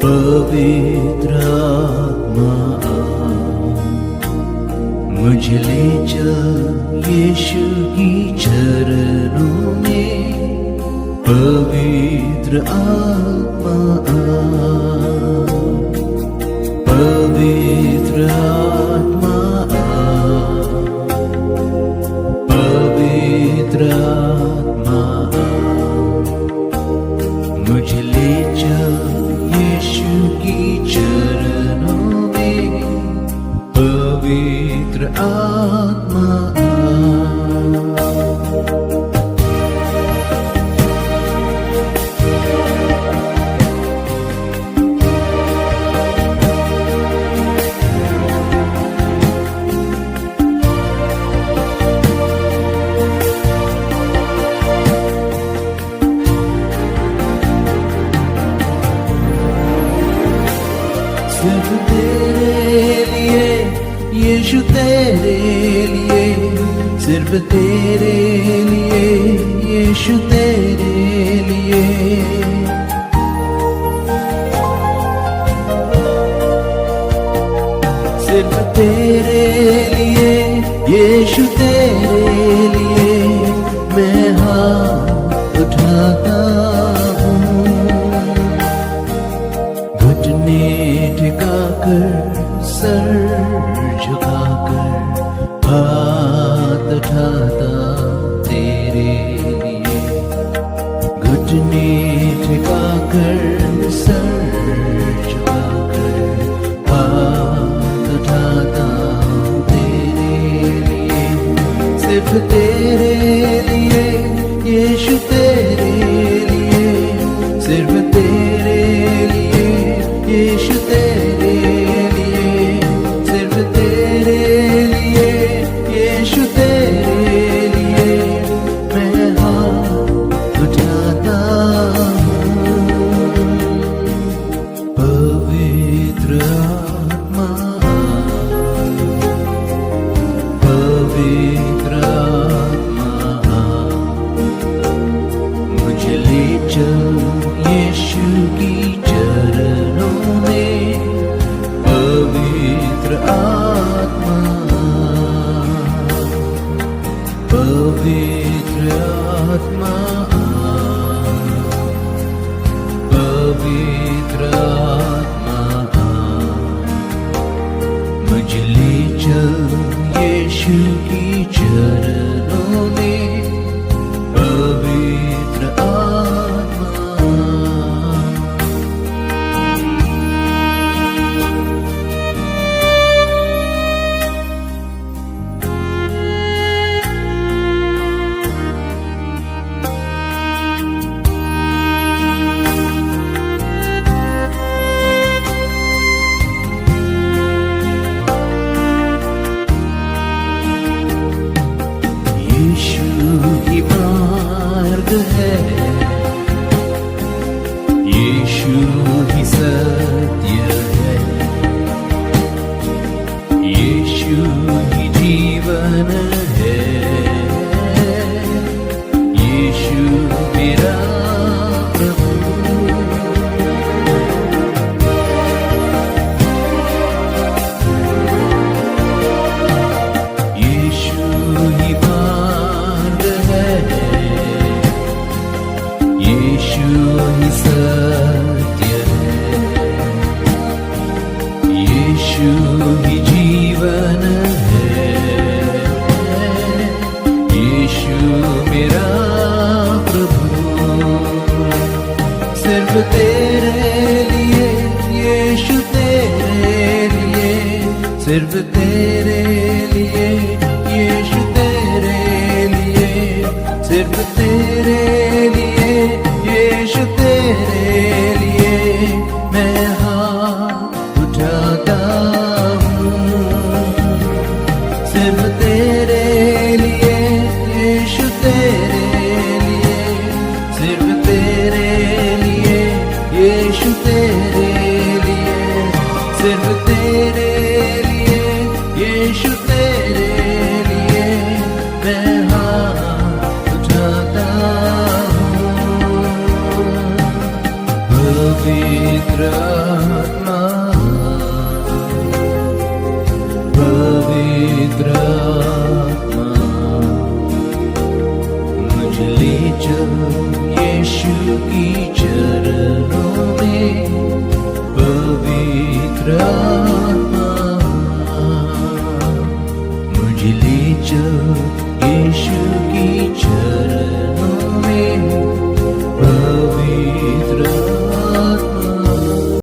पवित्र आत्मा मुझे ले चल यीशु की चरणों में। पवित्र आत्मा पवित्र आत्मा पवित्र आत्मा मुझे ले चल यीशु की चरणों में। पवित्र आत्मा सिर्फ तेरे लिए यीशु, तेरे लिए, सिर्फ तेरे लिए यीशु, तेरे लिए। सिर्फ तेरे लिए यीशु, तेरे लिए मैं हाथ उठाता हूँ। घुटने टिकाकर सर झुकाकर हाथ उठाता तेरे लिए। घुटने टिकाकर सर झुकाकर हाथ उठाता तेरे लिए। सिर्फ तेरे लिए यीशु, तेरे लिए, सिर्फ तेरे लिए यीशु, तेरे लिए, सिर्फ तेरे लिए यीशु, तेरे लिए मैं हाथ उठाता हूँ। पवित्र आत्मा पवित्र आत्मा मुझे ले चल यीशु की चरणों में। पवित्र आत्मा पवित्र आत्मा पवित्र आत्मा मुझे ले चल यीशु की चरणों में। पवित्र आत्मा यीशु ही मार्ग है, यीशु ही सत्य है, यीशु ही जीवन है, यीशु मेरा प्रभु। यीशु ही यीशु ही सत्य है, यीशु ही जीवन है, यीशु मेरा प्रभु। सिर्फ तेरे लिए यीशु, तेरे लिए, सिर्फ तेरे लिए यीशु, तेरे लिए, सिर्फ तेरे लिए यीशु, तेरे लिए मैं हाथ उठाता हूँ। सिर्फ तेरे लिए यीशु, तेरे लिए, सिर्फ तेरे लिए यीशु, तेरे लिए, सिर्फ तेरे लिए यीशु, तेरे लिए मैं हाथ उठाता हूँ। अंजलि जो यीशु की चरणों में पवित्र